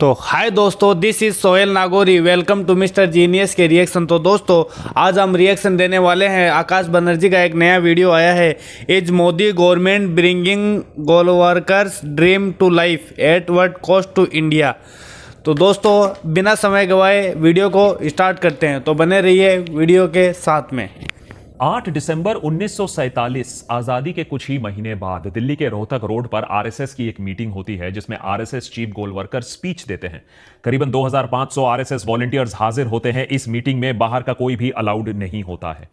तो हाय दोस्तों, this is Sohail Nagori. Welcome to mister genius के रिएक्शन। तो दोस्तों, आज हम रिएक्शन देने वाले हैं। आकाश बनर्जी का एक नया वीडियो आया है। Is Modi government bringing Golwalkar's dream to life at what cost to India. तो दोस्तों, बिना समय गवाए वीडियो को स्टार्ट करते हैं, तो बने रहिए वीडियो के साथ में। 8 दिसंबर 1947 आजादी के कुछ ही महीने बाद दिल्ली के रोहतक रोड पर आरएसएस की एक मीटिंग होती है जिसमें आरएसएस चीफ गोलवरकर स्पीच देते हैं। करीबन 2500 आरएसएस वॉलंटियर्स हाजिर होते हैं। इस मीटिंग में बाहर का कोई भी अलाउड नहीं होता है,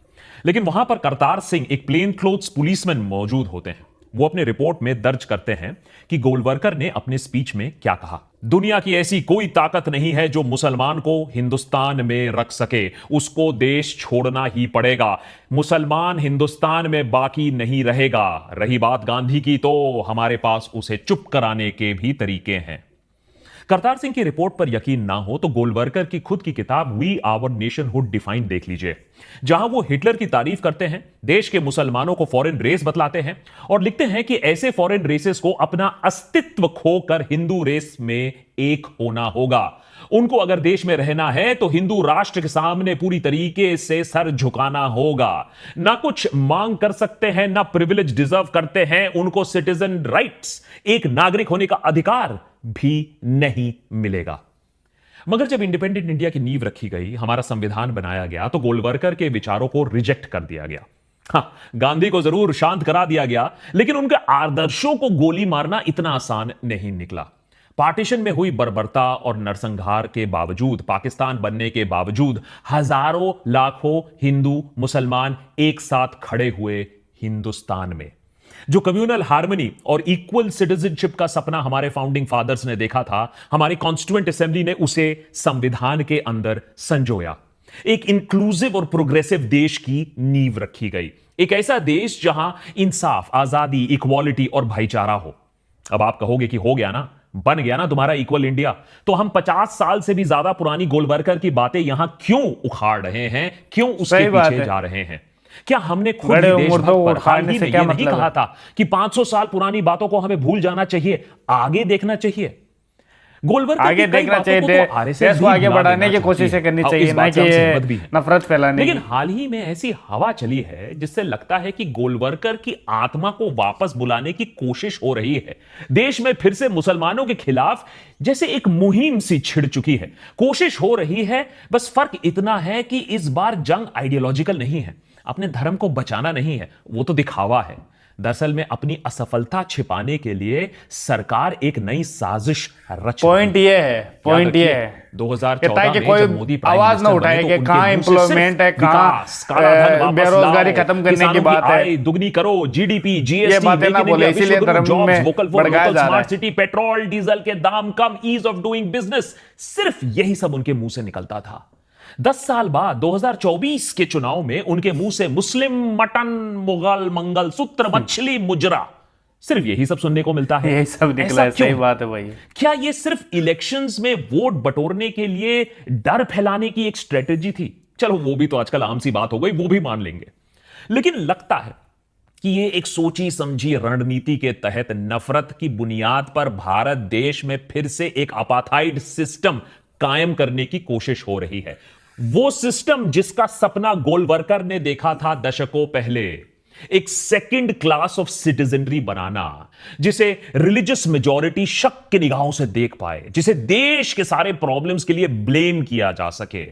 लेकिन वहां पर करतार सिंह, एक प्लेन क्लोथ्स पुलिसमैन, मौजूद होते हैं। वो अपने रिपोर्ट में दर्ज करते हैं कि गोलवरकर ने अपने स्पीच में क्या कहा। दुनिया की ऐसी कोई ताकत नहीं है जो मुसलमान को हिंदुस्तान में रख सके, उसको देश छोड़ना ही पड़ेगा। मुसलमान हिंदुस्तान में बाकी नहीं रहेगा। रही बात गांधी की, तो हमारे पास उसे चुप कराने के भी तरीके हैं। करतार सिंह की रिपोर्ट पर यकीन ना हो तो गोलवरकर की खुद की किताब वी आवर नेशनहुड डिफाइंड देख लीजिए, जहां वो हिटलर की तारीफ करते हैं, देश के मुसलमानों को फॉरेन रेस बतलाते हैं और लिखते हैं कि ऐसे फॉरेन रेसेस को अपना अस्तित्व खोकर हिंदू रेस में एक होना होगा। उनको अगर देश में रहना है तो हिंदू राष्ट्र के सामने पूरी तरीके से सर झुकाना होगा। ना कुछ मांग कर सकते हैं, ना प्रिविलेज डिजर्व करते हैं। उनको सिटीजन राइट्स, एक नागरिक होने का अधिकार भी नहीं मिलेगा। मगर जब इंडिपेंडेंट इंडिया की नींव रखी गई, हमारा संविधान बनाया गया, तो गोलवरकर के विचारों को रिजेक्ट कर दिया गया। हाँ, गांधी को जरूर शांत करा दिया गया, लेकिन उनके आदर्शों को गोली मारना इतना आसान नहीं निकला। पार्टीशन में हुई बर्बरता और नरसंहार के बावजूद, पाकिस्तान बनने के बावजूद, हजारों लाखों हिंदू मुसलमान एक साथ खड़े हुए हिंदुस्तान में। जो कम्युनल हार्मनी और इक्वल सिटीजनशिप का सपना हमारे फाउंडिंग फादर्स ने देखा था, हमारी कॉन्स्टिट्यूएंट असेंबली ने उसे संविधान के अंदर संजोया। एक इंक्लूसिव और प्रोग्रेसिव देश की नींव रखी गई। एक ऐसा देश जहां इंसाफ, आजादी, इक्वालिटी और भाईचारा हो। अब आप कहोगे कि हो गया ना, बन गया ना तुम्हारा इक्वल इंडिया। तो हम 50 साल से भी ज्यादा पुरानी गोलवरकर की बातें यहां क्यों उखाड़ रहे हैं, क्यों उसके पीछे जा रहे हैं? क्या हमने खुद ही देशभक्त पर हाल ही में यह नहीं कहा था कि 500 साल पुरानी बातों को हमें भूल जाना चाहिए, आगे देखना चाहिए? गोलवरकर आगे देखना चाहिए, देश को आगे बढ़ाने की कोशिश करनी चाहिए, ना कि नफरत फैलाने। लेकिन हाल ही में ऐसी हवा चली है जिससे लगता है कि गोलवरकर की आत्मा को वापस बुलाने की कोशिश हो रही है। देश में फिर से मुसलमानों के खिलाफ जैसे एक मुहिम सी छिड़ चुकी है, कोशिश हो रही है। बस फर्क इतना है कि इस बार जंग आइडियोलॉजिकल नहीं है, अपने धर्म को बचाना नहीं है, वो तो दिखावा है। दरअसल में अपनी असफलता छिपाने के लिए सरकार एक नई साजिश रच। पॉइंट ये है 2014 में कोई जब मोदी आवाज ना उठाए कि कहां एम्प्लॉयमेंट है, कहां बेरोजगारी खत्म करने की बात है, दुगनी करो, जीडीपी, जीएसटी, ये बातें ना बोले, इसीलिए धर्म में भड़काया जा रहा है। सिटी, पेट्रोल डीजल के दाम कम, ईज ऑफ डूइंग बिजनेस, सिर्फ यही सब उनके मुंह से निकलता था। 10 साल बाद 2024 के चुनाव में उनके मुंह से मुस्लिम, मटन, मुगल, मंगलसूत्र, मछली, मुजरा, सिर्फ यही सब सुनने को मिलता है। यही सब निकला है, सही बात है भाई। क्या ये सिर्फ इलेक्शंस में वोट बटोरने के लिए डर फैलाने की एक स्ट्रेटेजी थी? चलो, वो भी तो आजकल आम सी बात हो गई, वो भी मान लेंगे। लेकिन लगता है कि ये एक सोची समझी रणनीति के तहत नफरत की बुनियाद पर भारत देश में फिर से एक अपार्थाइड सिस्टम कायम करने की कोशिश हो रही है। वो सिस्टम जिसका सपना गोलवरकर ने देखा था दशकों पहले, एक सेकंड क्लास ऑफ सिटीजनरी बनाना, जिसे रिलीजियस मेजॉरिटी शक की निगाहों से देख पाए, जिसे देश के सारे प्रॉब्लम्स के लिए ब्लेम किया जा सके,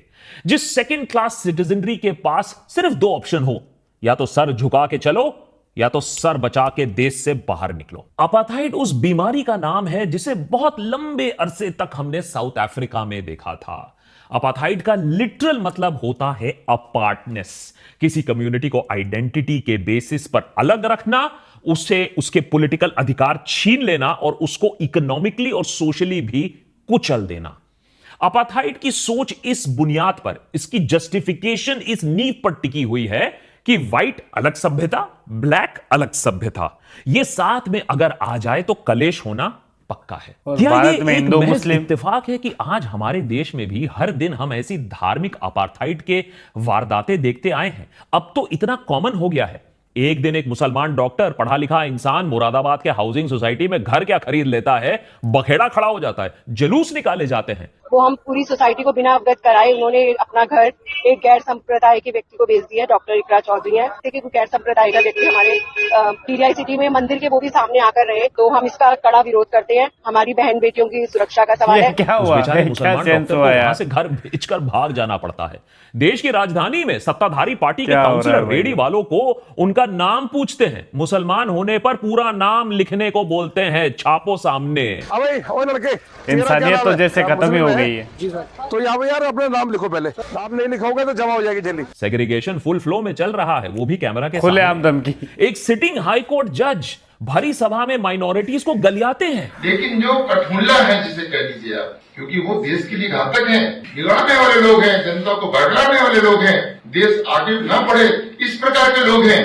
जिस सेकंड क्लास सिटीजनरी के पास सिर्फ 2 ऑप्शन हो, या तो सर झुका के चलो या तो सर बचा के देश से बाहर निकलो। अपार्थाइड उस बीमारी का नाम है जिसे बहुत लंबे अरसे तक हमने साउथ अफ्रीका में देखा था। अपार्थाइड का लिटरल मतलब होता है अपार्टनेस, किसी कम्युनिटी को आइडेंटिटी के बेसिस पर अलग रखना, उसे उसके पॉलिटिकल अधिकार छीन लेना और उसको इकोनॉमिकली और सोशली भी कुचल देना। अपार्थाइड की सोच इस बुनियाद पर, इसकी जस्टिफिकेशन इस नींव पर टिकी हुई है कि व्हाइट अलग सभ्यता, ब्लैक अलग सभ्यता, ये साथ में अगर आ जाए तो कलेश होना पक्का है। क्या ये एक महज इत्तेफाक है कि आज हमारे देश में भी हर दिन हम ऐसी धार्मिक अपार्थाइड के वारदातें देखते आए हैं? अब तो इतना कॉमन हो गया है एक दिन एक मुसलमान डॉक्टर, पढ़ा लिखा इंसान, मुरादाबाद के हाउसिंग सोसाइटी में घर क्या खरीद लेता है, बखेड़ा खड़ा हो जाता है, जुलूस निकाले जाते हैं। वो हम पूरी सोसाइटी को बिना अवगत कराए उन्होंने अपना घर एक गैर संप्रदाय के व्यक्ति को बेच दिया। डॉक्टर इकरा चौधरी है, देखिए गैर संप्रदाय का व्यक्ति हमारे पीजीआई सिटी में मंदिर के वो भी सामने आकर रहे, तो हम इसका कड़ा विरोध करते हैं। हमारी बहन बेटियों की सुरक्षा का सवाल है। क्या उस हुआ? बेचारे क्या मुसलमान सेंस डॉक्टर को हुआ वहां यार? से घर बेचकर भाग जाना पड़ता है। देश की राजधानी में सत्ताधारी पार्टी के क्या हो रहा है काउंसलर भाई? रेडी वालों को उनका नाम पूछते हैं, मुसलमान होने पर पूरा नाम लिखने को बोलते हैं, छापो सामने। लड़के इंसानियत तो जैसे खत्म ही हो गई है। तो यहाँ पे यार अपना नाम लिखो, पहले नाम नहीं लिखोगे तो जमा हो जाएगी जल्दी। सेग्रीगेशन फुल फ्लो में चल रहा है, वो भी कैमरा के खुलेआम सामने। धमकी। एक सिटिंग हाई कोर्ट जज भरी सभा में माइनॉरिटीज को गलियाते हैं। लेकिन जो कठमुल्ला है, जिसे कह लीजिए आप, क्योंकि वो देश के लिए घातक हैं, बिगाड़ने वाले लोग हैं, जनता को बरगलाने वाले लोग हैं, देश आगे न बढ़े इस प्रकार के लोग हैं,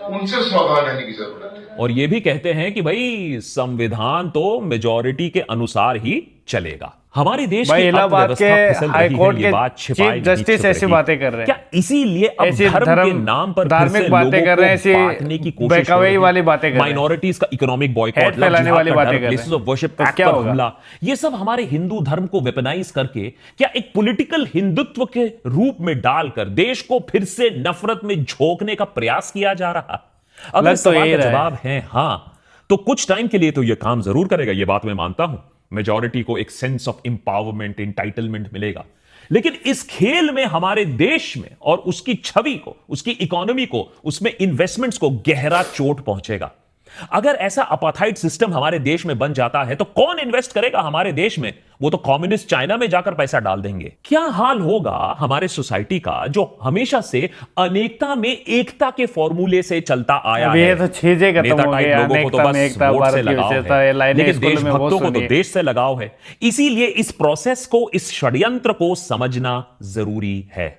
उनसे सावधान रहने की जरूरत है। और ये भी कहते हैं कि भाई संविधान तो मेजॉरिटी के अनुसार ही चलेगा। हमारे देश भाई की इलाहाबाद के अर्थव्यवस्था फिसल रही हाई कोर्ट है, ये के बात चीफ छिपाई नहीं जस्टिस छुप ऐसी रही। बातें कर रहे हैं। क्या इसीलिए अब ऐसी धर्म के नाम पर धार्मिक बातें कर रहे हैं, ऐसी बहकावे वाली बातें कर रहे हैं, माइनॉरिटीज का इकोनॉमिक बॉयकॉट, हेट फैलाने वाली बातें कर रहे हैं। प्लेसेस ऑफ वर्शिप तो क्या होगा? हमला, ये सब हमारे हिंदू धर्म को वेपनाइज करके क्या एक पॉलिटिकल हिंदुत्व के रूप में डालकर देश को फिर से नफरत में झोंकने का प्रयास किया जा रहा? अगर लग तो सवाल यही का रहा है। जवाब है हाँ, तो कुछ टाइम के लिए तो यह काम जरूर करेगा, यह बात मैं मानता हूं। मेजॉरिटी को एक सेंस ऑफ एम्पावरमेंट, एंटाइटलमेंट मिलेगा, लेकिन इस खेल में हमारे देश में और उसकी छवि को, उसकी इकोनॉमी को, उसमें इन्वेस्टमेंट्स को गहरा चोट पहुंचेगा। अगर ऐसा अपार्थाइड सिस्टम हमारे देश में बन जाता है तो कौन इन्वेस्ट करेगा हमारे देश में? वो तो कम्युनिस्ट चाइना में जाकर पैसा डाल देंगे। क्या हाल होगा हमारे सोसाइटी का, जो हमेशा से अनेकता में एकता के फॉर्मूले से चलता आया है? ये तो चीजें खत्म नेता हो टाइप गई, लोगों को तो अनेकता में बस एकता, वोट से भारत की लगाव विशेषता है, है, लाइनें लेकिन स्कूल में बहुत देशभक्तों को तो सुनी है। देश से लगाव है। इसीलिए इस प्रोसेस को, इस षड्यंत्र को समझना जरूरी है।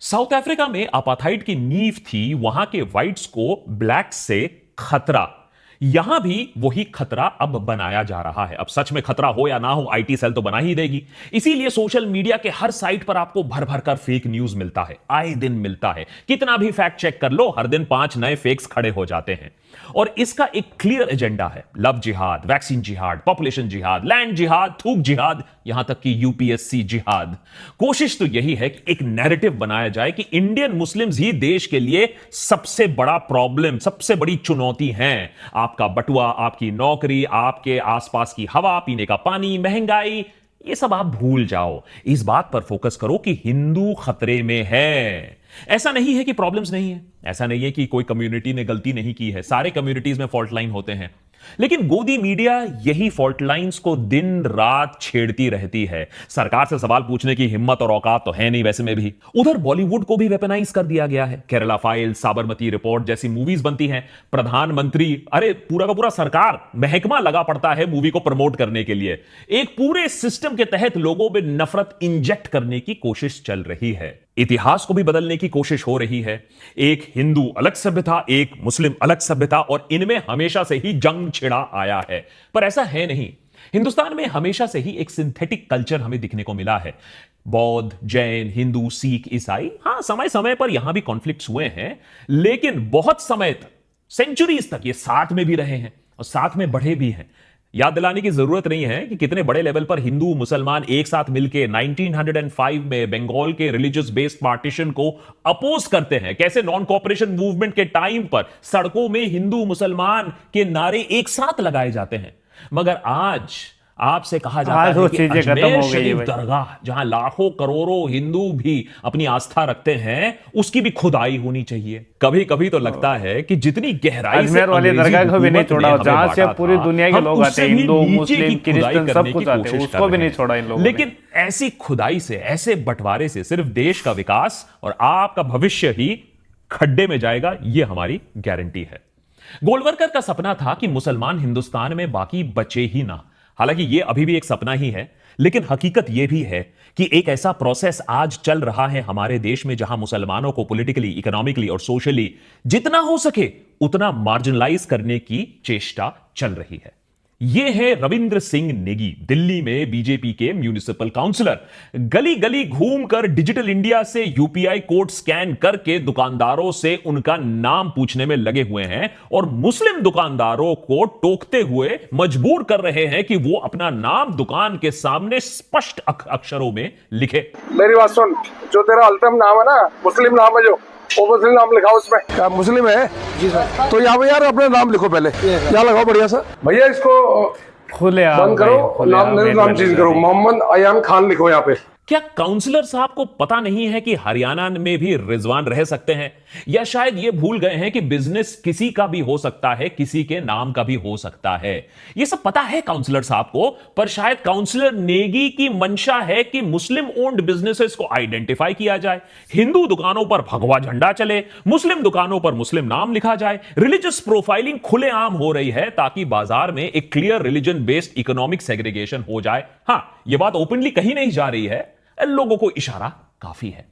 साउथ अफ्रीका में अपार्थाइड की नींव थी वहां के व्हाइट्स को ब्लैक से खतरा। यहां भी वही खतरा अब बनाया जा रहा है। अब सच में खतरा हो या ना हो, आईटी सेल तो बना ही देगी। इसीलिए सोशल मीडिया के हर साइट पर आपको भर भर कर फेक न्यूज मिलता है, आए दिन मिलता है। कितना भी फैक्ट चेक कर लो, हर दिन 5 नए फेक्स खड़े हो जाते हैं। और इसका एक क्लियर एजेंडा है, लव जिहाद, वैक्सीन जिहाद, पॉपुलेशन जिहाद, लैंड जिहाद, थूक जिहाद, यहां तक कि यूपीएससी जिहाद। कोशिश तो यही है कि एक नैरेटिव बनाया जाए कि इंडियन मुस्लिम्स ही देश के लिए सबसे बड़ा प्रॉब्लम, सबसे बड़ी चुनौती हैं। आपका बटुआ, आपकी नौकरी, आपके आसपास की हवा, पीने का पानी, महंगाई, ये सब आप भूल जाओ। इस बात पर फोकस करो कि हिंदू खतरे में है। ऐसा नहीं है कि प्रॉब्लम्स नहीं है, ऐसा नहीं है कि कोई कम्युनिटी ने गलती नहीं की है, सारे कम्युनिटीज में फॉल्ट लाइन होते हैं, लेकिन गोदी मीडिया यही फॉल्ट लाइंस को दिन रात छेड़ती रहती है। सरकार से सवाल पूछने की हिम्मत और औकात तो है नहीं वैसे में भी। उधर बॉलीवुड को भी वेपनाइज कर दिया गया है। केरला फाइल, साबरमती रिपोर्ट जैसी मूवीज बनती हैं। प्रधानमंत्री, अरे पूरा का पूरा सरकार, महकमा लगा पड़ता है मूवी को प्रमोट करने के लिए। एक पूरे सिस्टम के तहत लोगों में नफरत इंजेक्ट करने की कोशिश चल रही है। इतिहास को भी बदलने की कोशिश हो रही है। एक हिंदू अलग सभ्यता, एक मुस्लिम अलग सभ्यता, और इनमें हमेशा से ही जंग छिड़ा आया है। पर ऐसा है नहीं। हिंदुस्तान में हमेशा से ही एक सिंथेटिक कल्चर हमें दिखने को मिला है। बौद्ध, जैन, हिंदू, सिख, ईसाई, हां समय समय पर यहां भी कॉन्फ्लिक्ट्स हुए हैं, लेकिन बहुत समय तक, सेंचुरीज तक ये साथ में भी रहे हैं और साथ में बढ़े भी हैं। याद दिलाने की जरूरत नहीं है कि कितने बड़े लेवल पर हिंदू मुसलमान एक साथ मिलकर 1905 में बंगाल के रिलीजियस बेस्ड पार्टीशन को अपोज करते हैं। कैसे नॉन कॉपरेशन मूवमेंट के टाइम पर सड़कों में हिंदू मुसलमान के नारे एक साथ लगाए जाते हैं। मगर आज आपसे कहा जाता है कि अजमेर शरीफ दरगाह, जहां लाखों करोड़ों हिंदू भी अपनी आस्था रखते हैं, उसकी भी खुदाई होनी चाहिए। कभी कभी तो लगता है कि जितनी गहराई से वाली दरगाह को भी नहीं छोड़ा, जहां से पूरी दुनिया के लोग आते हैं, हिंदू, मुस्लिम, क्रिश्चियन, सब कुछ आते हैं, उसको भी नहीं छोड़ा इन लोगों ने। लेकिन ऐसी खुदाई से, ऐसे बंटवारे से सिर्फ देश का विकास और आपका भविष्य ही खड्डे में जाएगा, यह हमारी गारंटी है। गोलवरकर का सपना था कि मुसलमान हिंदुस्तान में बाकी बचे ही ना। हालांकि यह अभी भी एक सपना ही है, लेकिन हकीकत यह भी है कि एक ऐसा प्रोसेस आज चल रहा है हमारे देश में जहां मुसलमानों को पॉलिटिकली, इकोनॉमिकली और सोशली जितना हो सके उतना मार्जिनलाइज करने की चेष्टा चल रही है। ये है रविंद्र सिंह नेगी, दिल्ली में बीजेपी के म्युनिसिपल काउंसलर। गली गली घूमकर डिजिटल इंडिया से यूपीआई कोड स्कैन करके दुकानदारों से उनका नाम पूछने में लगे हुए हैं और मुस्लिम दुकानदारों को टोकते हुए मजबूर कर रहे हैं कि वो अपना नाम दुकान के सामने स्पष्ट अक्षरों में लिखे। मेरी बात सुन, जो तेरा अल्तम नाम है ना, मुस्लिम नाम है, जो वो मुस्लिम नाम लिखा उसमें। क्या मुस्लिम है? जी सर। तो यहाँ पे यार अपना नाम लिखो पहले, यहाँ लगाओ बढ़िया सा। भैया इसको खुले बंद करो, नाम चेंज करो, मोहम्मद अयान खान लिखो यहाँ पे। क्या काउंसलर साहब को पता नहीं है कि हरियाणा में भी रिजवान रह सकते हैं, या शायद ये भूल गए हैं कि बिजनेस किसी का भी हो सकता है, किसी के नाम का भी हो सकता है। ये सब पता है काउंसलर साहब को, पर शायद काउंसलर नेगी की मंशा है कि मुस्लिम ओन्ड बिजनेसेस को आइडेंटिफाई किया जाए, हिंदू दुकानों पर भगवा झंडा चले, मुस्लिम दुकानों पर मुस्लिम नाम लिखा जाए। रिलीजियस प्रोफाइलिंग खुलेआम हो रही है ताकि बाजार में एक clear religion based economic segregation हो जाए। हां, यह बात ओपनली कही नहीं जा रही है, लोगों को इशारा काफी है।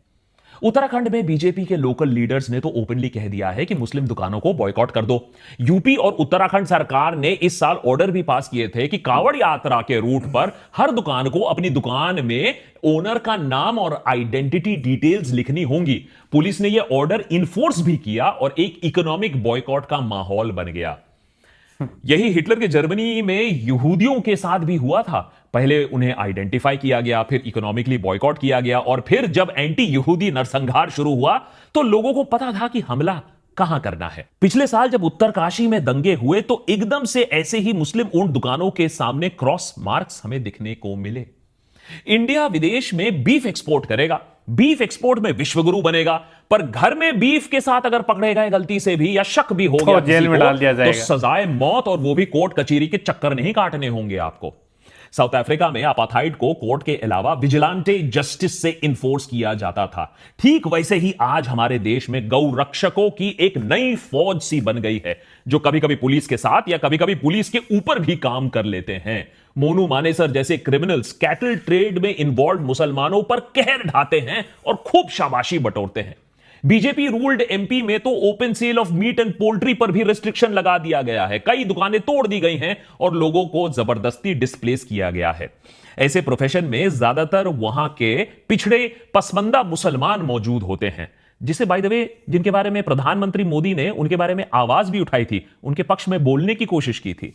उत्तराखंड में बीजेपी के लोकल लीडर्स ने तो ओपनली कह दिया है कि मुस्लिम दुकानों को बॉयकॉट कर दो। यूपी और उत्तराखंड सरकार ने इस साल ऑर्डर भी पास किए थे कि कांवड़ यात्रा के रूट पर हर दुकान को अपनी दुकान में ओनर का नाम और आइडेंटिटी डिटेल्स लिखनी होंगी। पुलिस ने यह ऑर्डर इन्फोर्स भी किया और एक इकोनॉमिक बॉयकॉट का माहौल बन गया। यही हिटलर के जर्मनी में यहूदियों के साथ भी हुआ था। पहले उन्हें आइडेंटिफाई किया गया, फिर इकोनॉमिकली बॉयकॉट किया गया, और फिर जब एंटी यहूदी नरसंहार शुरू हुआ तो लोगों को पता था कि हमला कहां करना है। पिछले साल जब उत्तरकाशी में दंगे हुए तो एकदम से ऐसे ही मुस्लिम ओन्ड दुकानों के सामने क्रॉस मार्क्स हमें दिखने को मिले। इंडिया विदेश में बीफ एक्सपोर्ट करेगा, बीफ एक्सपोर्ट में विश्वगुरु बनेगा, पर घर में बीफ के साथ अगर पकड़े गए गलती से भी या शक भी हो गया जेल में डाल दिया जाएगा, तो सजाए मौत, और वो भी कोर्ट कचहरी के चक्कर नहीं काटने होंगे आपको। साउथ अफ्रीका में अपार्थाइड को कोर्ट के अलावा विजिलेंटे जस्टिस से इन्फोर्स किया जाता था। ठीक वैसे ही आज हमारे देश में गौ रक्षकों की एक नई फौज सी बन गई है, जो कभी कभी पुलिस के साथ या कभी कभी पुलिस के ऊपर भी काम कर लेते हैं। मोनू मानेसर जैसे क्रिमिनल्स कैटल ट्रेड में इन्वॉल्व मुसलमानों पर कहर ढाते हैं और खूब शाबाशी बटोरते हैं। बीजेपी रूल्ड एमपी में तो open sale of meat and poultry पर भी रिस्ट्रिक्शन लगा दिया गया है, कई दुकानें तोड़ दी गई हैं और लोगों को जबरदस्ती डिस्प्लेस किया गया है। ऐसे प्रोफेशन में ज्यादातर वहां के पिछड़े पसमंदा मुसलमान मौजूद होते हैं, जिसे बाय द वे जिनके बारे में प्रधानमंत्री मोदी ने उनके बारे में आवाज भी उठाई थी, उनके पक्ष में बोलने की कोशिश की थी।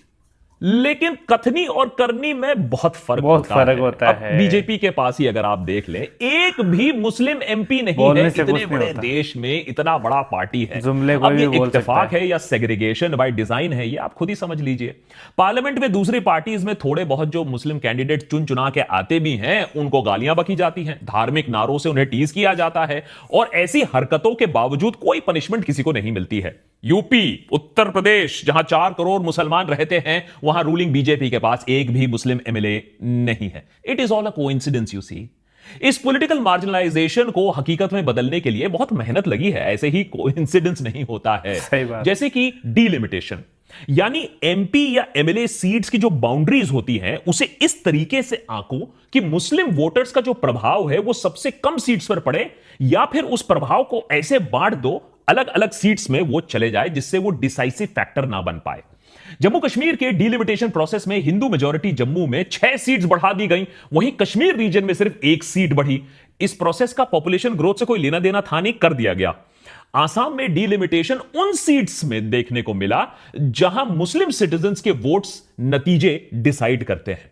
लेकिन कथनी और करनी में बहुत फर्क होता है। बीजेपी के पास ही अगर आप देख लें, एक भी मुस्लिम एमपी नहीं है। इतने बड़े देश में इतना बड़ा पार्टी है, अब ये इत्तेफाक है या सेग्रीगेशन बाय डिजाइन है, ये आप खुद ही समझ लीजिए। पार्लियामेंट में दूसरी पार्टीज में थोड़े बहुत जो मुस्लिम कैंडिडेट चुन चुना के आते भी हैं, उनको गालियां बकी जाती हैं, धार्मिक नारों से उन्हें टीज किया जाता है, और ऐसी हरकतों के बावजूद कोई पनिशमेंट किसी को नहीं मिलती है। यूपी, उत्तर प्रदेश, जहां 4 करोड़ मुसलमान रहते हैं, वहां रूलिंग बीजेपी के पास एक भी मुस्लिम एमएलए नहीं है। It is all a coincidence, you see. इस पॉलिटिकल मार्जिनलाइजेशन को हकीकत में बदलने के लिए बहुत मेहनत लगी है, ऐसे ही कोइंसिडेंस नहीं होता है। जैसे कि डीलिमिटेशन, यानी एमपी या एमएलए सीट्स की जो बाउंड्रीज होती हैं, उसे इस तरीके से आंको कि मुस्लिम वोटर्स का जो प्रभाव है वो सबसे कम सीट्स पर पड़े, या फिर उस प्रभाव को ऐसे बांट दो अलग अलग सीट्स में वो चले जाए जिससे वो डिसाइसिव फैक्टर ना बन पाए। जम्मू कश्मीर के डीलिमिटेशन प्रोसेस में हिंदू मेजॉरिटी जम्मू में 6 सीट्स बढ़ा दी गई, वहीं कश्मीर रीजन में सिर्फ 1 सीट बढ़ी। इस प्रोसेस का पॉपुलेशन ग्रोथ से कोई लेना देना था नहीं, कर दिया गया। आसाम में डीलिमिटेशन उन सीट्स में देखने को मिला जहां मुस्लिम सिटीजन्स के वोट्स नतीजे डिसाइड करते हैं।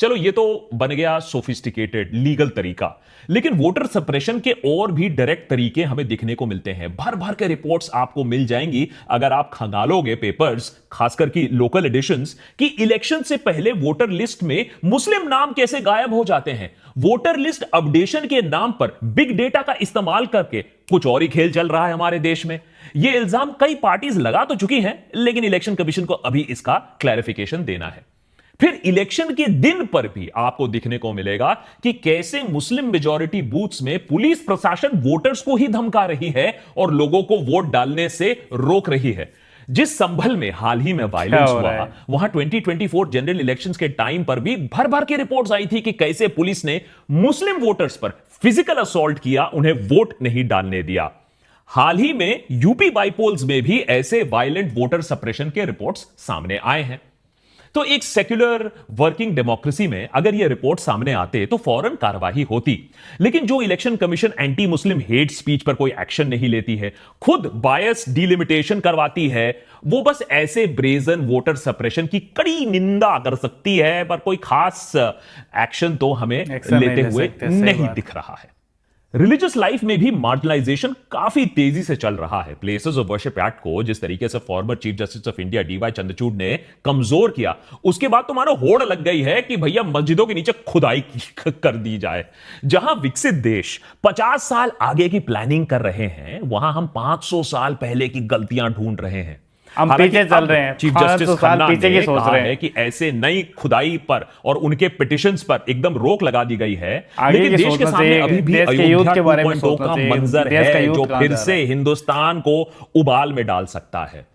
चलो ये तो बन गया सोफिस्टिकेटेड लीगल तरीका, लेकिन वोटर सप्रेशन के और भी डायरेक्ट तरीके हमें दिखने को मिलते हैं। भर भर के रिपोर्ट्स आपको मिल जाएंगी अगर आप खंगालोगे पेपर्स, खासकर की लोकल एडिशंस, कि इलेक्शन से पहले वोटर लिस्ट में मुस्लिम नाम कैसे गायब हो जाते हैं। वोटर लिस्ट अपडेशन के नाम पर बिग डेटा का इस्तेमाल करके कुछ और ही खेल चल रहा है हमारे देश में। यह इल्जाम कई पार्टीज लगा तो चुकी हैं, लेकिन इलेक्शन कमीशन को अभी इसका क्लैरिफिकेशन देना है। फिर इलेक्शन के दिन पर भी आपको दिखने को मिलेगा कि कैसे मुस्लिम मेजॉरिटी बूथ्स में पुलिस प्रशासन वोटर्स को ही धमका रही है और लोगों को वोट डालने से रोक रही है। जिस संभल में हाल ही में वायलेंस हुआ, वहां 2024 जनरल इलेक्शंस के टाइम पर भी भर भर के रिपोर्ट्स आई थी कि कैसे पुलिस ने मुस्लिम वोटर्स पर फिजिकल असॉल्ट किया, उन्हें वोट नहीं डालने दिया। हाल ही में यूपी बाईपोल्स में भी ऐसे वायलेंट वोटर सप्रेशन के रिपोर्ट्स सामने आए हैं। तो एक सेक्युलर वर्किंग डेमोक्रेसी में अगर ये रिपोर्ट सामने आते तो फौरन कार्रवाई होती, लेकिन जो election commission anti Muslim hate speech पर कोई एक्शन नहीं लेती है, खुद बायस डिलिमिटेशन करवाती है, वो बस ऐसे ब्रेजन वोटर सप्रेशन की कड़ी निंदा कर सकती है, पर कोई खास एक्शन तो हमें लेते हुए नहीं दिख रहा है। रिलीजियस लाइफ में भी मार्जिनलाइजेशन काफी तेजी से चल रहा है। प्लेसेस ऑफ वर्शिप एक्ट को जिस तरीके से former chief justice of India DY Chandrachud ने कमजोर किया, उसके बाद तो मानो होड़ लग गई है कि भैया मस्जिदों के नीचे खुदाई कर दी जाए। जहां विकसित देश 50 साल आगे की प्लानिंग कर रहे हैं, वहां हम 500 साल पहले की गलतियां ढूंढ रहे हैं। हम पीछे चल रहे हैं, चीफ जस्टिस खन्ना पीछे की सोच रहे हैं कि ऐसे नई खुदाई पर और उनके पिटिशंस पर एकदम रोक लगा दी गई है, लेकिन देश के सामने अभी भी अयोध्या 2.0 का मंजर है जो फिर से हिंदुस्तान को उबाल में डाल सकता है।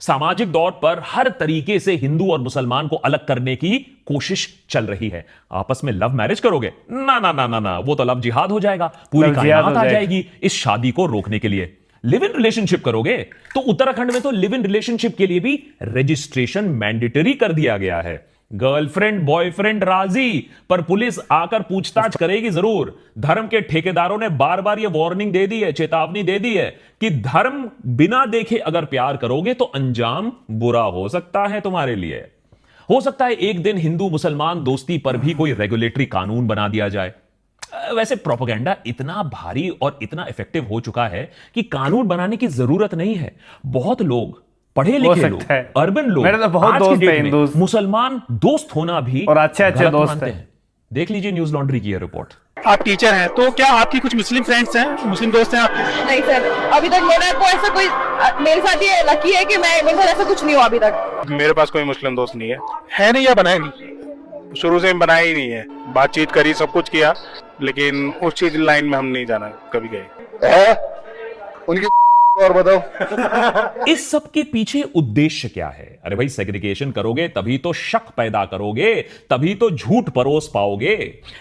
सामाजिक दौर पर हर तरीके से हिंदू और मुसलमान को अलग करने की कोशिश चल रही है। आपस में लव मैरिज करोगे? ना ना ना ना ना, वो तो लव जिहाद हो जाएगा, पूरी कायनात आ जाएगी इस शादी को रोकने के लिए। लिव इन रिलेशनशिप करोगे तो उत्तराखंड में तो लिव इन रिलेशनशिप के लिए भी रजिस्ट्रेशन मैंडेटरी कर दिया गया है। गर्लफ्रेंड बॉयफ्रेंड राजी, पर पुलिस आकर पूछताछ करेगी जरूर। धर्म के ठेकेदारों ने बार बार यह वार्निंग दे दी है, चेतावनी दे दी है कि धर्म बिना देखे अगर प्यार करोगे तो अंजाम बुरा हो सकता है तुम्हारे लिए। हो सकता है एक दिन हिंदू मुसलमान दोस्ती पर भी कोई रेगुलेटरी कानून बना दिया जाए। वैसे प्रोपेगेंडा इतना भारी और इतना इफेक्टिव हो चुका है कि कानून बनाने की जरूरत नहीं है। बहुत लोग पढ़े लिखे लोग, अर्बन लोग, मेरे तो बहुत दोस्त हैं हिंदू, मुसलमान दोस्त होना भी और अच्छे दोस्त हैं। देख लीजिए न्यूज लॉन्ड्री की यह रिपोर्ट। आप टीचर हैं तो क्या आपकी कुछ मुस्लिम फ्रेंड्स हैं, मुस्लिम दोस्त हैं आपके? नहीं सर, अभी तक मेरा कोई ऐसा कोई मेरे साथ ये लकी है कि मेरे साथ ऐसा कुछ नहीं हुआ अभी तक। मेरे पास कोई मुस्लिम दोस्त नहीं है नहीं या बनाया नहीं, शुरू से बनाया ही नहीं है। बातचीत करी, सब कुछ किया, लेकिन उस चीज लाइन में हम नहीं जाना कभी गए। उनकी और बताओ इस सब के पीछे उद्देश्य क्या है? अरे भाई, सेग्रीगेशन करोगे तभी तो शक पैदा करोगे, तभी तो झूठ परोस पाओगे।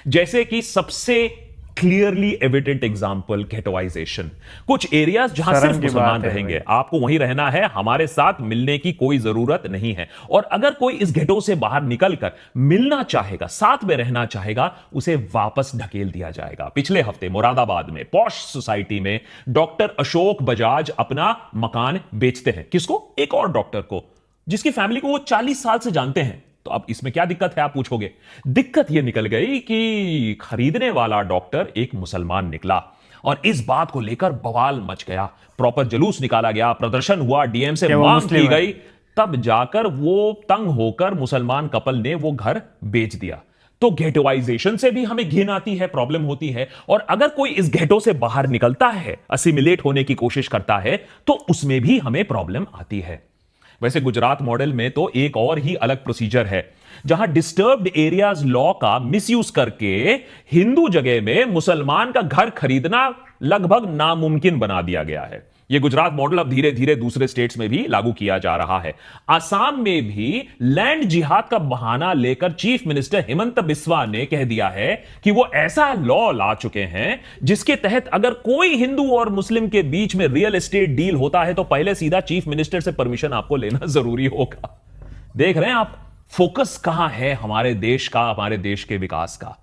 जैसे कि सबसे क्लियरली एविडेंट एग्जांपल गेटोइजेशन। कुछ एरियाज जहां सिर्फ मुसलमान रहेंगे, आपको वहीं रहना है, हमारे साथ मिलने की कोई जरूरत नहीं है। और अगर कोई इस गेटो से बाहर निकलकर मिलना चाहेगा, साथ में रहना चाहेगा, उसे वापस ढकेल दिया जाएगा। पिछले हफ्ते मुरादाबाद में पॉश सोसाइटी में डॉक्टर अशोक बजाज अपना मकान बेचते हैं। किसको? एक और डॉक्टर को, जिसकी फैमिली को वो 40 साल से जानते हैं। तो अब इसमें क्या दिक्कत है आप पूछोगे? दिक्कत यह निकल गई कि खरीदने वाला डॉक्टर एक मुसलमान निकला और इस बात को लेकर बवाल मच गया। प्रॉपर जुलूस निकाला गया, प्रदर्शन हुआ, डीएम से मांग की गई, तब जाकर वो तंग होकर मुसलमान कपल ने वो घर बेच दिया। तो गेटोइजेशन से भी हमें घिन आती है, प्रॉब्लम होती है। और अगर कोई इस गेटो से बाहर निकलता है, असिमिलेट होने की कोशिश करता है, तो उसमें भी हमें प्रॉब्लम आती है। वैसे गुजरात मॉडल में तो एक और ही अलग प्रोसीजर है, जहां डिस्टर्ब्ड एरियाज लॉ का मिसयूज करके हिंदू जगह में मुसलमान का घर खरीदना लगभग नामुमकिन बना दिया गया है। यह गुजरात मॉडल अब धीरे धीरे दूसरे स्टेट्स में भी लागू किया जा रहा है। आसाम में भी लैंड जिहाद का बहाना लेकर चीफ मिनिस्टर हेमंत बिस्वा ने कह दिया है कि वो ऐसा लॉ ला चुके हैं जिसके तहत अगर कोई हिंदू और मुस्लिम के बीच में रियल एस्टेट डील होता है तो पहले सीधा चीफ मिनिस्टर से परमिशन आपको लेना जरूरी होगा। देख रहे हैं आप फोकस कहां है हमारे देश का, हमारे देश के विकास का।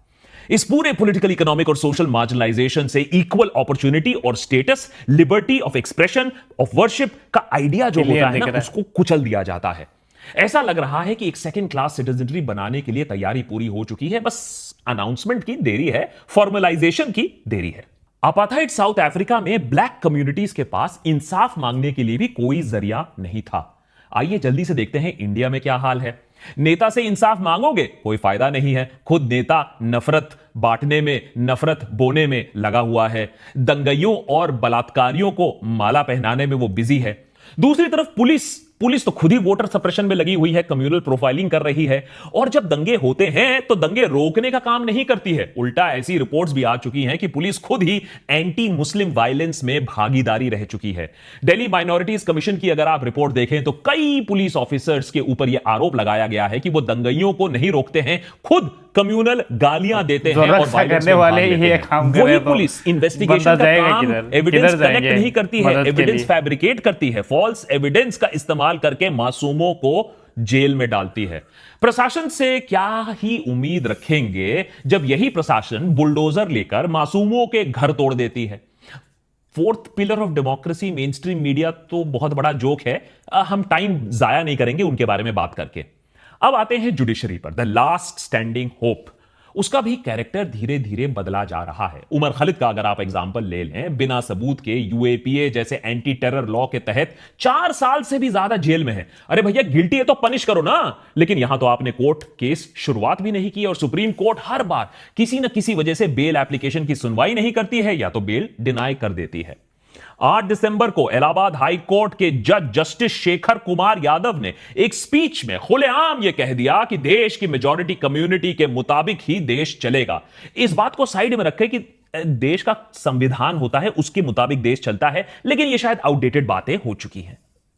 इस पूरे पॉलिटिकल, इकोनॉमिक और सोशल मार्जिनलाइजेशन से इक्वल अपॉर्चुनिटी और status, liberty of expression, of worship का आइडिया जो होता है ना, उसको कुचल दिया जाता है। ऐसा लग रहा है कि एक सेकंड क्लास सिटीजनरी बनाने के लिए तैयारी पूरी हो चुकी है, बस अनाउंसमेंट की देरी है, फॉर्मलाइजेशन की देरी है। अपार्थाइड साउथ अफ्रीका में ब्लैक कम्युनिटीज के पास इंसाफ मांगने के लिए भी कोई जरिया नहीं था। आइए जल्दी से देखते हैं इंडिया में क्या हाल है। नेता से इंसाफ मांगोगे, कोई फायदा नहीं है। खुद नेता नफरत बांटने में, नफरत बोने में लगा हुआ है। दंगइयों और बलात्कारियों को माला पहनाने में वो बिजी है। दूसरी तरफ पुलिस तो खुद ही वोटर सप्रेशन में लगी हुई है, कम्युनल प्रोफाइलिंग कर रही है। और जब दंगे होते हैं तो दंगे रोकने का काम नहीं करती है। उल्टा ऐसी रिपोर्ट्स भी आ चुकी हैं कि पुलिस खुद ही एंटी मुस्लिम वायलेंस में भागीदारी रह चुकी है। दिल्ली माइनॉरिटीज कमीशन की अगर आप रिपोर्ट देखें तो कई पुलिस ऑफिसर्स के ऊपर यह आरोप लगाया गया है कि वो दंगइयों को नहीं रोकते हैं, खुद कम्युनल गालियां देते हैं और करने वाले ये काम कर रहे हैं। पुलिस इन्वेस्टिगेशन का काम एविडेंस कलेक्ट नहीं करती है, एविडेंस फैब्रिकेट करती है, फॉल्स एविडेंस का इस्तेमाल करके मासूमों को जेल में डालती है। प्रशासन से क्या ही उम्मीद रखेंगे जब यही प्रशासन बुलडोजर लेकर मासूमों के घर तोड़ देती है। Fourth pillar of democracy main stream media तो बहुत बड़ा जोक है, हम टाइम जाया नहीं करेंगे उनके बारे में बात करके। अब आते हैं जुडिशरी पर, द लास्ट स्टैंडिंग होप। उसका भी कैरेक्टर धीरे धीरे बदला जा रहा है। उमर खालिद का अगर आप एग्जांपल ले लें, बिना सबूत के यूएपीए जैसे एंटी टेरर लॉ के तहत 4 साल से भी ज्यादा जेल में है। अरे भैया गिल्टी है तो पनिश करो ना। लेकिन यहां तो आपने कोर्ट केस शुरुआत भी नहीं की और सुप्रीम कोर्ट हर बार किसी न किसी वजह से बेल एप्लीकेशन की सुनवाई नहीं करती है या तो बेल डिनाई कर देती है। 8 दिसंबर को इलाहाबाद हाई कोर्ट के जज जस्टिस शेखर कुमार यादव ने एक स्पीच में खुलेआम यह कह दिया कि देश की मेजॉरिटी कम्युनिटी के मुताबिक ही देश चलेगा। इस बात को साइड में रखें कि देश का संविधान होता है, उसके मुताबिक देश चलता है, लेकिन यह शायद आउटडेटेड बातें हो चुकी हैं।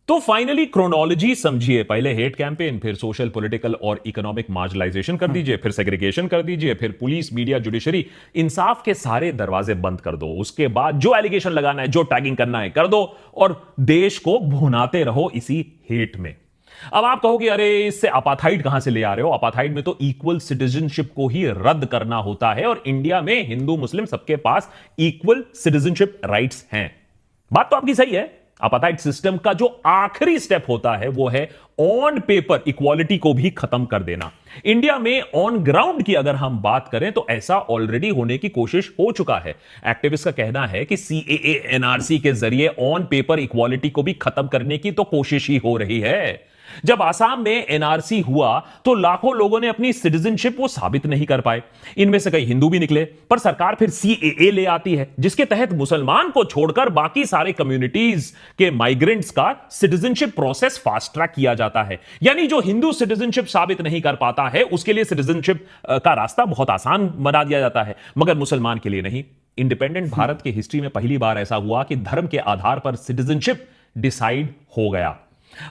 तो फाइनली क्रोनोलॉजी समझिए, पहले हेट कैंपेन, फिर सोशल पॉलिटिकल और इकोनॉमिक मार्जिनलाइजेशन कर दीजिए, फिर सेग्रीगेशन कर दीजिए, फिर पुलिस, मीडिया, जुडिशरी, इंसाफ के सारे दरवाजे बंद कर दो। उसके बाद जो एलिगेशन लगाना है, जो टैगिंग करना है कर दो और देश को भुनाते रहो इसी हेट में। अब आप कहोगे अरे इससे अपार्थाइड कहां से ले आ रहे हो? अपार्थाइड में तो इक्वल सिटीजनशिप को ही रद्द करना होता है और इंडिया में हिंदू मुस्लिम सबके पास इक्वल सिटीजनशिप राइट्स हैं। बात तो आपकी सही है। अपार्थाइड सिस्टम का जो आखिरी स्टेप होता है वो है ऑन पेपर इक्वालिटी को भी खत्म कर देना। इंडिया में ऑन ग्राउंड की अगर हम बात करें तो ऐसा ऑलरेडी होने की कोशिश हो चुका है। एक्टिविस्ट का कहना है कि सीएए एनआरसी के जरिए ऑन पेपर इक्वालिटी को भी खत्म करने की तो कोशिश ही हो रही है। जब आसाम में एनआरसी हुआ तो लाखों लोगों ने अपनी सिटीजनशिप वो साबित नहीं कर पाए। इनमें से कई हिंदू भी निकले, पर सरकार फिर सीएए ले आती है जिसके तहत मुसलमान को छोड़कर बाकी सारे कम्युनिटीज के माइग्रेंट्स का सिटीजनशिप प्रोसेस फास्ट ट्रैक किया जाता है। यानी जो हिंदू सिटीजनशिप साबित नहीं कर पाता है उसके लिए सिटीजनशिप का रास्ता बहुत आसान बना दिया जाता है, मगर मुसलमान के लिए नहीं। इंडिपेंडेंट भारत की हिस्ट्री में पहली बार ऐसा हुआ कि धर्म के आधार पर सिटीजनशिप डिसाइड हो गया।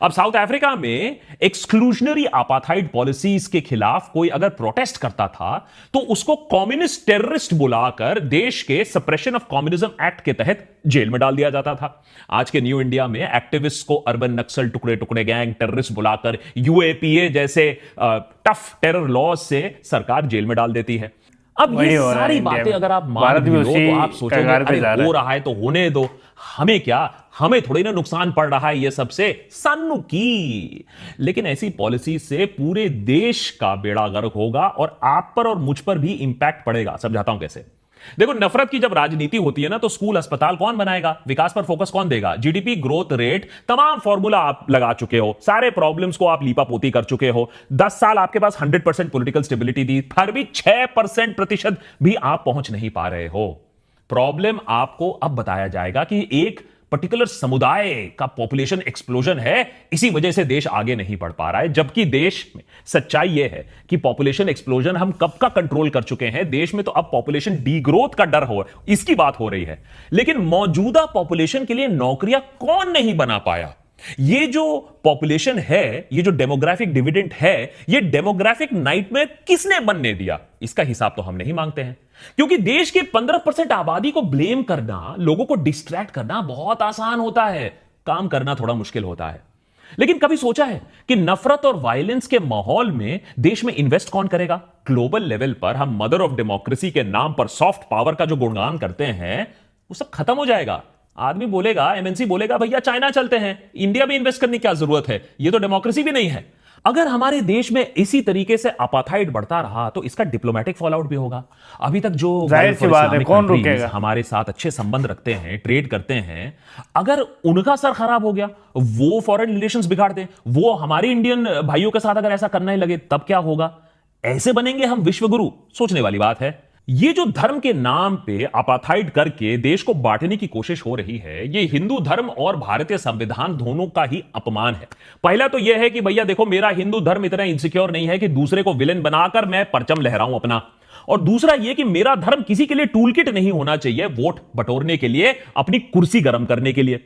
अब साउथ अफ्रीका में एक्सक्लूजनरी अपार्थाइड पॉलिसीज के खिलाफ कोई अगर प्रोटेस्ट करता था तो उसको कम्युनिस्ट टेररिस्ट बुलाकर देश के सप्रेशन ऑफ कम्युनिज्म एक्ट के तहत जेल में डाल दिया जाता था। आज के न्यू इंडिया में एक्टिविस्ट को अर्बन नक्सल, टुकड़े टुकड़े गैंग, टेररिस्ट बुलाकर यूएपीए जैसे टफ टेरर लॉज से सरकार जेल में डाल देती है। अब ये सारी बातें अगर आप मान भी लो तो आप सोचोगे अरे हो रहा है तो होने दो, हमें क्या, हमें थोड़ी ना नुकसान पड़ रहा है ये सबसे, सन्नु की। लेकिन ऐसी पॉलिसी से पूरे देश का बेड़ा गर्क होगा और आप पर और मुझ पर भी इंपैक्ट पड़ेगा। समझाता हूं कैसे। देखो, नफरत की जब राजनीति होती है ना तो स्कूल अस्पताल कौन बनाएगा, विकास पर फोकस कौन देगा, जीडीपी ग्रोथ रेट, तमाम फॉर्मूला आप लगा चुके हो, सारे प्रॉब्लम्स को आप लीपापोती कर चुके हो। 10 साल आपके पास 100% पॉलिटिकल स्टेबिलिटी थी, फिर भी 6% भी आप पहुंच नहीं पा रहे हो। प्रॉब्लम आपको अब बताया जाएगा कि एक पर्टिकुलर समुदाय का पॉपुलेशन एक्सप्लोजन है, इसी वजह से देश आगे नहीं बढ़ पा रहा है। जबकि देश में सच्चाई यह है कि पॉपुलेशन एक्सप्लोजन हम कब का कंट्रोल कर चुके हैं। देश में तो अब पॉपुलेशन डीग्रोथ का डर हो, इसकी बात हो रही है। लेकिन मौजूदा पॉपुलेशन के लिए नौकरियां कौन नहीं बना पाया? ये जो पॉपुलेशन है, ये जो डेमोग्राफिक डिविडेंड है, ये डेमोग्राफिक नाइटमेयर किसने बनने दिया? इसका हिसाब तो हम नहीं मांगते हैं, क्योंकि देश के 15% आबादी को ब्लेम करना, लोगों को डिस्ट्रैक्ट करना बहुत आसान होता है, काम करना थोड़ा मुश्किल होता है। लेकिन कभी सोचा है कि नफरत और वायलेंस के माहौल में देश में इन्वेस्ट कौन करेगा? ग्लोबल लेवल पर हम मदर ऑफ डेमोक्रेसी के नाम पर सॉफ्ट पावर का जो गुणगान करते हैं वो सब खत्म हो जाएगा। आदमी बोलेगा, एमएनसी बोलेगा, भैया चाइना चलते हैं, इंडिया में इन्वेस्ट करने की क्या जरूरत है, ये तो डेमोक्रेसी भी नहीं है। अगर हमारे देश में इसी तरीके से अपार्थाइड बढ़ता रहा तो इसका डिप्लोमेटिक फॉलआउट भी होगा। अभी तक जो जाहिर सी बात है, कौन रुकेगा? हमारे साथ अच्छे संबंध रखते हैं, ट्रेड करते हैं, अगर उनका सर खराब हो गया, वो फॉरेन रिलेशंस बिगाड़ दे, वो हमारे इंडियन भाइयों के साथ अगर ऐसा करने लगे, तब क्या होगा? ऐसे बनेंगे हम विश्वगुरु? सोचने वाली बात है। ये जो धर्म के नाम पे अपार्थाइड करके देश को बांटने की कोशिश हो रही है, ये हिंदू धर्म और भारतीय संविधान दोनों का ही अपमान है। पहला तो यह है कि भैया देखो, मेरा हिंदू धर्म इतना इंसिक्योर नहीं है कि दूसरे को विलेन बनाकर मैं परचम लहराऊं अपना। और दूसरा यह कि मेरा धर्म किसी के लिए टूलकिट नहीं होना चाहिए वोट बटोरने के लिए, अपनी कुर्सी गर्म करने के लिए।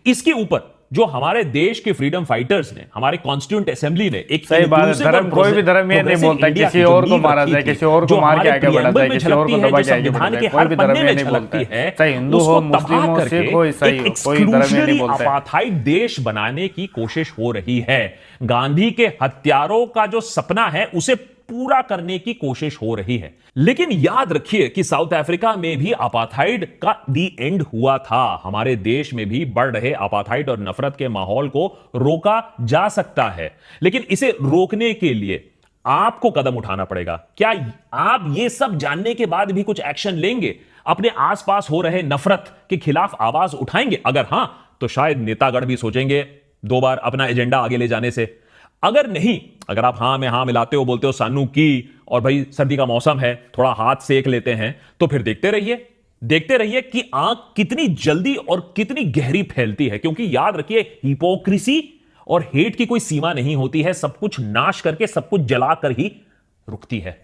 इसके ऊपर जो हमारे देश के फ्रीडम फाइटर्स ने, हमारे कॉन्स्टिट्यूएंट असेंबली ने एक सही बात है। धर्म, कोई भी धर्म ये नहीं बोलता किसी और को मारा जाए, किसी और को मार के आगे बढ़ा जाए, किसी और को दबा के आगे बढ़ा जाए, कोई भी धर्म ये नहीं बोलता है। चाहे हिंदू हो, मुस्लिम हो, सिख हो, ईसाई हो, कोई धर्म ये नहीं बोलता है। अपार्थाइड देश बनाने की कोशिश हो रही है। गांधी के हत्यारों का जो सपना है उसे पूरा करने की कोशिश हो रही है। लेकिन याद रखिए कि साउथ अफ्रीका में भी अपार्थाइड का दी एंड हुआ था। हमारे देश में भी बढ़ रहे अपार्थाइड और नफरत के माहौल को रोका जा सकता है, लेकिन इसे रोकने के लिए आपको कदम उठाना पड़ेगा। क्या आप ये सब जानने के बाद भी कुछ एक्शन लेंगे? अपने आसपास हो रहे नफरत के खिलाफ आवाज उठाएंगे? अगर हां, तो शायद नेतागण भी सोचेंगे दो बार अपना एजेंडा आगे ले जाने से। अगर नहीं, अगर आप हां में हां मिलाते हो, बोलते हो सानू की, और भाई सर्दी का मौसम है, थोड़ा हाथ सेक लेते हैं, तो फिर देखते रहिए कि आग कितनी जल्दी और कितनी गहरी फैलती है। क्योंकि याद रखिए, हिपोक्रेसी और हेट की कोई सीमा नहीं होती है। सब कुछ नाश करके, सब कुछ जलाकर ही रुकती है।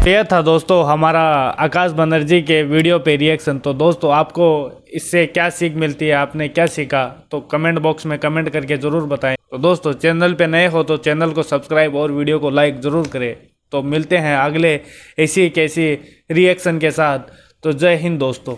यह था दोस्तों हमारा आकाश बनर्जी के वीडियो पे रिएक्शन। तो दोस्तों आपको इससे क्या सीख मिलती है, आपने क्या सीखा, तो कमेंट बॉक्स में कमेंट करके ज़रूर बताएं। तो दोस्तों चैनल पे नए हो तो चैनल को सब्सक्राइब और वीडियो को लाइक ज़रूर करें। तो मिलते हैं अगले ऐसी कैसी रिएक्शन के साथ। तो जय हिंद दोस्तों।